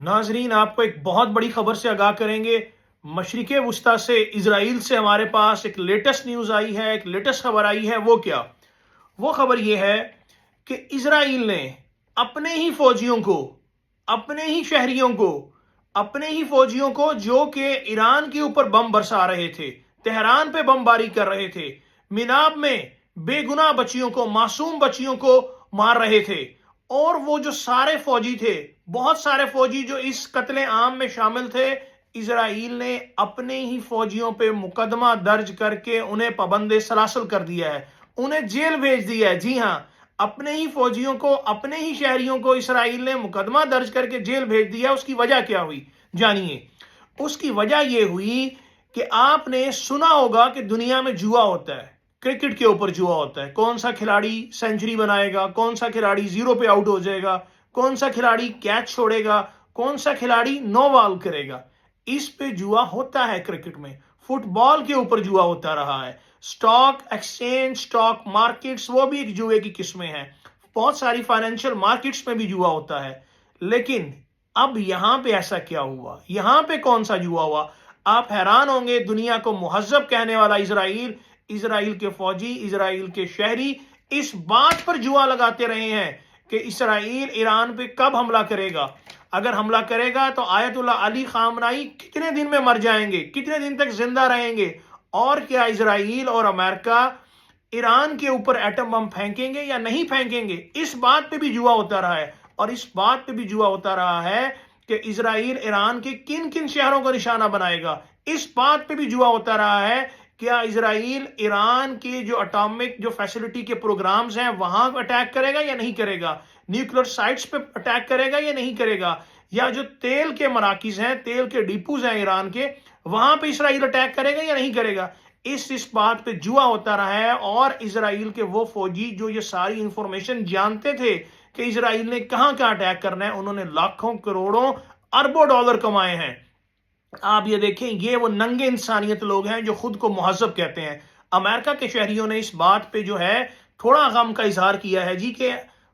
नाजरीन, आपको एक बहुत बड़ी खबर से आगाह करेंगे। मशरिक़ वस्ता से, इसराइल से हमारे पास एक लेटेस्ट न्यूज़ आई है, एक लेटेस्ट खबर आई है। वो क्या? वो खबर ये है कि इसराइल ने अपने ही फौजियों को, अपने ही शहरियों को, अपने ही फौजियों को जो कि ईरान के ऊपर बम बरसा रहे थे, तेहरान पे बमबारी कर रहे थे, मिनाब में बेगुनाह बच्चियों को, मासूम बच्चियों को मार रहे थे, और वो जो सारे फौजी थे, बहुत सारे फौजी जो इस कत्ले आम में शामिल थे, इसराइल ने अपने ही फौजियों पे मुकदमा दर्ज करके उन्हें पाबंदे सलासल कर दिया है, उन्हें जेल भेज दिया है। जी हां, अपने ही फौजियों को, अपने ही शहरियों को इसराइल ने मुकदमा दर्ज करके जेल भेज दिया। उसकी वजह क्या हुई जानिए। उसकी वजह यह हुई कि आपने सुना होगा कि दुनिया में जुआ होता है, क्रिकेट के ऊपर जुआ होता है। कौन सा खिलाड़ी सेंचुरी बनाएगा, कौन सा खिलाड़ी जीरो पे आउट हो जाएगा, कौन सा खिलाड़ी कैच छोड़ेगा, कौन सा खिलाड़ी नो बॉल करेगा। इस पे जुआ होता है क्रिकेट में। फुटबॉल के ऊपर जुआ होता रहा है। स्टॉक एक्सचेंज, स्टॉक मार्केट्स, वो भी एक जुए की किस्में हैं। बहुत सारी फाइनेंशियल मार्केट्स में भी जुआ होता है। लेकिन अब यहां पे ऐसा क्या हुआ? यहां पे कौन सा जुआ हुआ? आप हैरान होंगे। दुनिया को मुहज्जब कहने वाला इसराइल, इसराइल के फौजी, इसराइल के शहरी इस बात पर जुआ लगाते रहे हैं कि इसराइल ईरान पे कब हमला करेगा। अगर हमला करेगा तो आयतुल्लाह अली खामनाई कितने दिन में मर जाएंगे, कितने दिन तक जिंदा रहेंगे, और क्या इसराइल और अमेरिका ईरान के ऊपर एटम बम फेंकेंगे या नहीं फेंकेंगे। इस बात पे भी जुआ होता रहा है। और इस बात पे भी जुआ होता रहा है कि इसराइल ईरान के किन किन शहरों का निशाना बनाएगा। इस बात पे भी जुआ होता रहा है, क्या इसराइल ईरान के जो एटॉमिक जो फैसिलिटी के प्रोग्राम्स हैं वहां अटैक करेगा या नहीं करेगा, न्यूक्लियर साइट्स पे अटैक करेगा या नहीं करेगा, या जो तेल के मराकिज हैं, तेल के डिपोज हैं ईरान के, वहां पे इसराइल अटैक करेगा या नहीं करेगा। इस बात पे जुआ होता रहा है। और इसराइल के वो फौजी जो ये सारी इंफॉर्मेशन जानते थे कि इसराइल ने कहां कहां अटैक करना है, उन्होंने लाखों करोड़ों अरबों डॉलर कमाए हैं। आप ये देखें, ये वो नंगे इंसानियत लोग हैं जो खुद को मुहज्जब कहते हैं। अमेरिका के शहरियों ने इस बात पे जो है थोड़ा गम का इजहार किया है जी, कि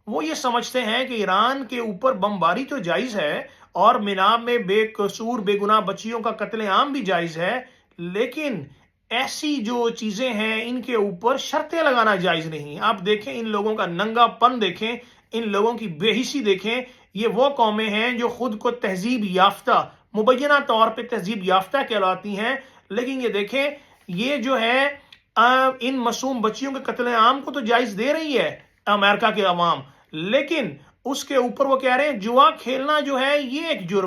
वो ये समझते हैं कि ईरान के ऊपर बमबारी तो जायज है और मिनाब में बेकसूर बेगुनाह बच्चियों का कत्लेआम भी जायज है, लेकिन ऐसी जो चीजें हैं इनके ऊपर शर्तें लगाना जायज नहीं। आप देखें, इन लोगों का नंगापन देखें, इन लोगों की बेहिसी देखें। ये वो कौमें हैं जो खुद को तहजीब याफ्ता, मुबैना तौर पे तहजीब याफ्ता कहलाती हैं, लेकिन ये देखें, ये जो है इन मासूम बच्चियों के कत्लेआम को तो जायज दे रही है अमेरिका के अवाम, लेकिन उसके ऊपर वो कह रहे हैं जुआ खेलना जो है ये एक जुर्म